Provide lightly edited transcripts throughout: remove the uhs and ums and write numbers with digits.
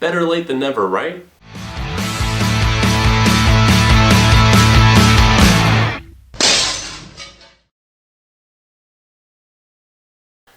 Better late than never, right?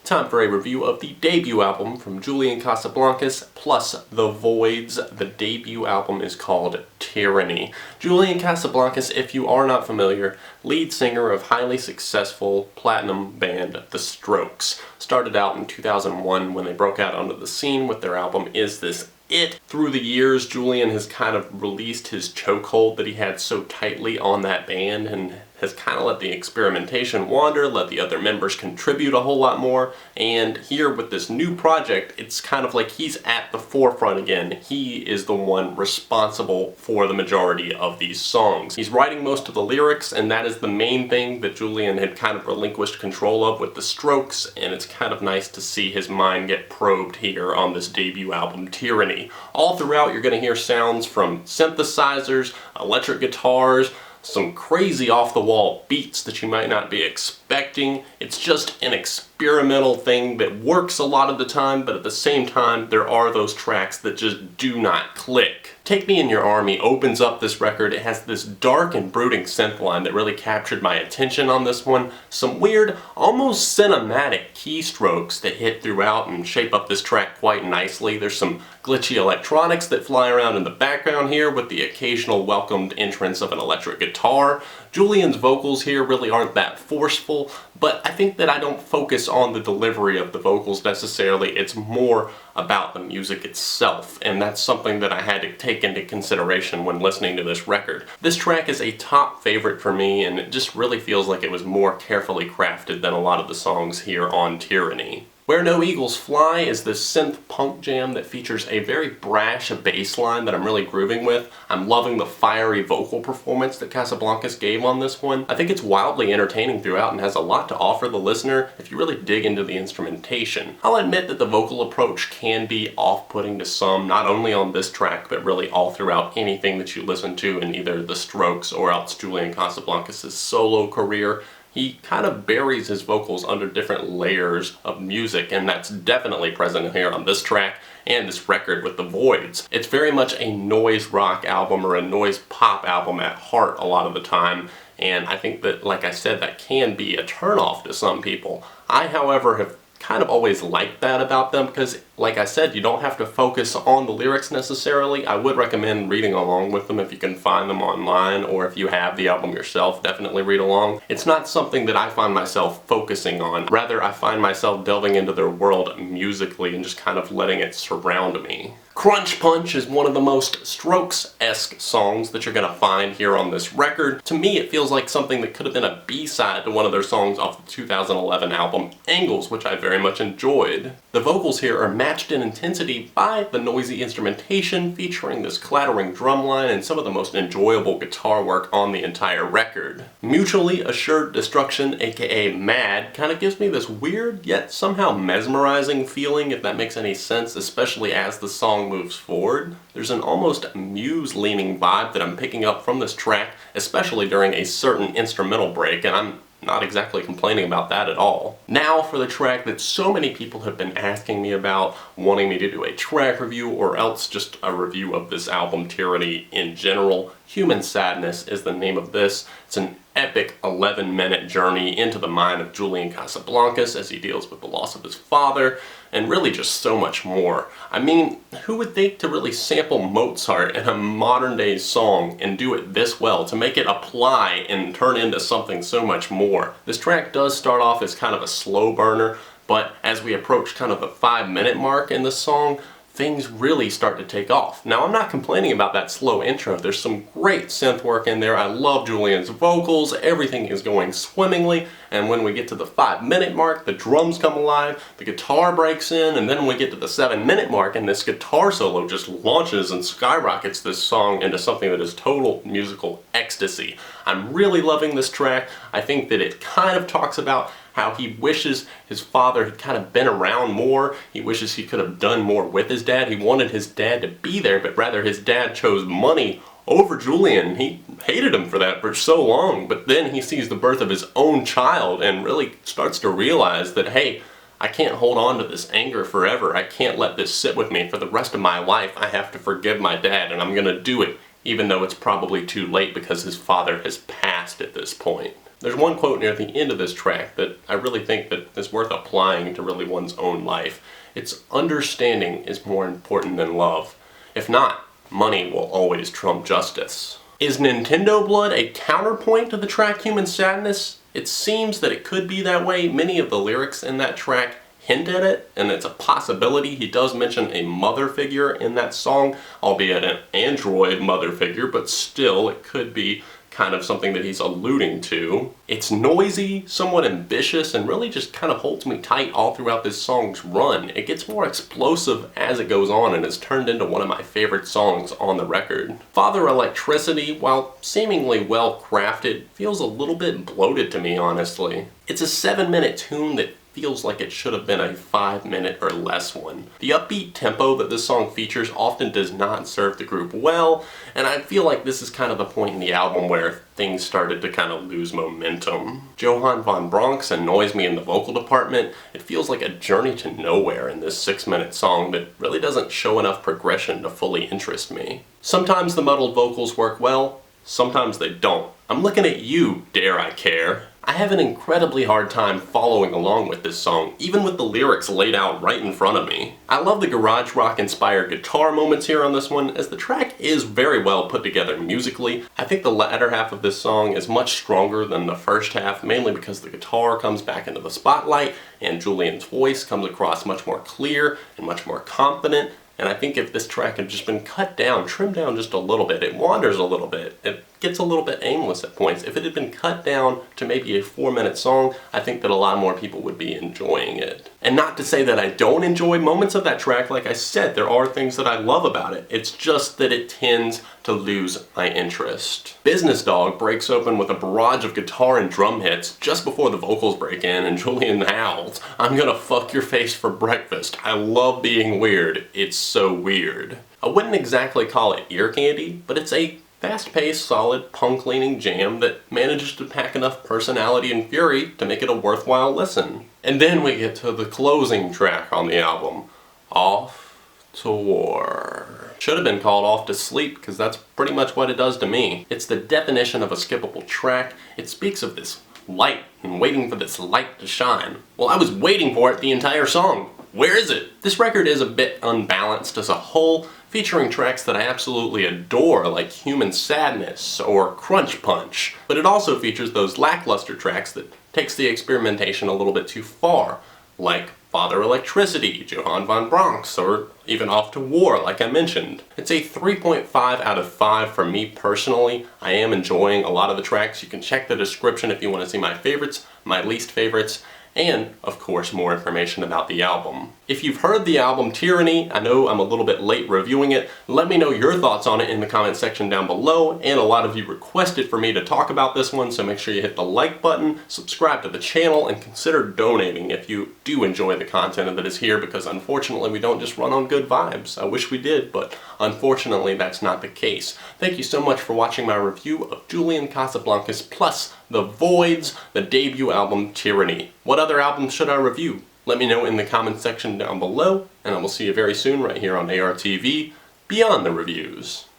Time for a review of the debut album from Julian Casablancas plus The Voidz. The debut album is called Tyranny. Julian Casablancas, if you are not familiar, lead singer of highly successful platinum band The Strokes. Started out in 2001 when they broke out onto the scene with their album Is This It? Through the years, Julian has kind of released his chokehold that he had so tightly on that band and has kind of let the experimentation wander, let the other members contribute a whole lot more, and here with this new project, it's kind of like he's at the forefront again. He is the one responsible for the majority of these songs. He's writing most of the lyrics, and that is the main thing that Julian had kind of relinquished control of with The Strokes, and it's kind of nice to see his mind get probed here on this debut album, Tyranny. All throughout, you're going to hear sounds from synthesizers, electric guitars, some crazy off-the-wall beats that you might not be expecting. It's just an experimental thing that works a lot of the time, but at the same time, there are those tracks that just do not click. Take Me in Your Army opens up this record. It has this dark and brooding synth line that really captured my attention on this one. Some weird, almost cinematic keystrokes that hit throughout and shape up this track quite nicely. There's some glitchy electronics that fly around in the background here with the occasional welcomed entrance of an electric guitar. Julian's vocals here really aren't that forceful, but I think that I don't focus on the delivery of the vocals necessarily. It's more about the music itself, and that's something that I had to take into consideration when listening to this record. This track is a top favorite for me, and it just really feels like it was more carefully crafted than a lot of the songs here on Tyranny. Where No Eagles Fly is this synth punk jam that features a very brash bass line that I'm really grooving with. I'm loving the fiery vocal performance that Casablancas gave on this one. I think it's wildly entertaining throughout and has a lot to offer the listener if you really dig into the instrumentation. I'll admit that the vocal approach can be off-putting to some, not only on this track, but really all throughout anything that you listen to in either The Strokes or else Julian Casablancas' solo career. He kind of buries his vocals under different layers of music, and that's definitely present here on this track and this record with The Voidz. It's very much a noise rock album or a noise pop album at heart a lot of the time, and I think that, like I said, that can be a turnoff to some people. I, however, have kind of always liked that about them because, like I said, you don't have to focus on the lyrics necessarily. I would recommend reading along with them if you can find them online, or if you have the album yourself, definitely read along. It's not something that I find myself focusing on. Rather, I find myself delving into their world musically and just kind of letting it surround me. Crunch Punch is one of the most Strokes-esque songs that you're going to find here on this record. To me, it feels like something that could have been a B-side to one of their songs off the 2011 album Angles, which I very much enjoyed. The vocals here are matched in intensity by the noisy instrumentation, featuring this clattering drum line and some of the most enjoyable guitar work on the entire record. Mutually Assured Destruction, aka Mad, kind of gives me this weird yet somehow mesmerizing feeling, if that makes any sense, especially as the song moves forward. There's an almost Muse-leaning vibe that I'm picking up from this track, especially during a certain instrumental break, and I'm not exactly complaining about that at all. Now for the track that so many people have been asking me about, wanting me to do a track review or else just a review of this album Tyranny in general. Human Sadness is the name of this. It's an epic 11-minute journey into the mind of Julian Casablancas as he deals with the loss of his father, and really just so much more. I mean, who would think to really sample Mozart in a modern-day song and do it this well, to make it apply and turn into something so much more? This track does start off as kind of a slow burner, but as we approach kind of the 5-minute mark in the song, things really start to take off. Now, I'm not complaining about that slow intro. There's some great synth work in there. I love Julian's vocals. Everything is going swimmingly. And when we get to the 5-minute mark, the drums come alive, the guitar breaks in, and then we get to the 7-minute mark, and this guitar solo just launches and skyrockets this song into something that is total musical ecstasy. I'm really loving this track. I think that it kind of talks about how he wishes his father had kind of been around more. He wishes he could have done more with his dad. He wanted his dad to be there, but rather his dad chose money over Julian. He hated him for that for so long, but then he sees the birth of his own child and really starts to realize that, hey, I can't hold on to this anger forever. I can't let this sit with me for the rest of my life. I have to forgive my dad, and I'm gonna do it, even though it's probably too late because his father has passed at this point. There's one quote near the end of this track that I really think that is worth applying to really one's own life. It's understanding is more important than love. If not, money will always trump justice. Is Nintendo Blood a counterpoint to the track Human Sadness? It seems that it could be that way. Many of the lyrics in that track hint at it, and it's a possibility. He does mention a mother figure in that song, albeit an android mother figure, but still it could be kind of something that he's alluding to. It's noisy, somewhat ambitious, and really just kind of holds me tight all throughout this song's run. It gets more explosive as it goes on and is turned into one of my favorite songs on the record. Father Electricity, while seemingly well crafted, feels a little bit bloated to me, honestly. It's a 7-minute tune that feels like it should have been a 5-minute or less one. The upbeat tempo that this song features often does not serve the group well, and I feel like this is kind of the point in the album where things started to kind of lose momentum. Johan von Bronx annoys me in the vocal department. It feels like a journey to nowhere in this 6-minute song that really doesn't show enough progression to fully interest me. Sometimes the muddled vocals work well, sometimes they don't. I'm looking at you, Dare I Care. I have an incredibly hard time following along with this song, even with the lyrics laid out right in front of me. I love the garage rock inspired guitar moments here on this one, as the track is very well put together musically. I think the latter half of this song is much stronger than the first half, mainly because the guitar comes back into the spotlight and Julian's voice comes across much more clear and much more confident. And I think if this track had just been cut down, trimmed down just a little bit, it wanders a little bit, it gets a little bit aimless at points. If it had been cut down to maybe a 4-minute song, I think that a lot more people would be enjoying it. And not to say that I don't enjoy moments of that track, like I said, there are things that I love about it. It's just that it tends to lose my interest. Business Dog breaks open with a barrage of guitar and drum hits just before the vocals break in and Julian howls, "I'm gonna fuck your face for breakfast. I love being weird. It's so weird." I wouldn't exactly call it ear candy, but it's a fast-paced, solid, punk-leaning jam that manages to pack enough personality and fury to make it a worthwhile listen. And then we get to the closing track on the album, Off to War. Should have been called Off to Sleep, because that's pretty much what it does to me. It's the definition of a skippable track. It speaks of this light and waiting for this light to shine. Well, I was waiting for it the entire song. Where is it? This record is a bit unbalanced as a whole, featuring tracks that I absolutely adore like Human Sadness or Crunch Punch, but it also features those lackluster tracks that takes the experimentation a little bit too far, like Father Electricity, Johan von Bronx, or even Off to War like I mentioned. It's a 3.5 out of 5 for me personally. I am enjoying a lot of the tracks. You can check the description if you want to see my favorites, my least favorites, and, of course, more information about the album. If you've heard the album Tyranny, I know I'm a little bit late reviewing it, let me know your thoughts on it in the comment section down below, and a lot of you requested for me to talk about this one, so make sure you hit the like button, subscribe to the channel, and consider donating if you do enjoy the content that is here, because unfortunately we don't just run on good vibes. I wish we did, but unfortunately that's not the case. Thank you so much for watching my review of Julian Casablancas plus The Voidz, the debut album Tyranny. What other albums should I review? Let me know in the comment section down below, and I will see you very soon right here on ARTV, Beyond the Reviews.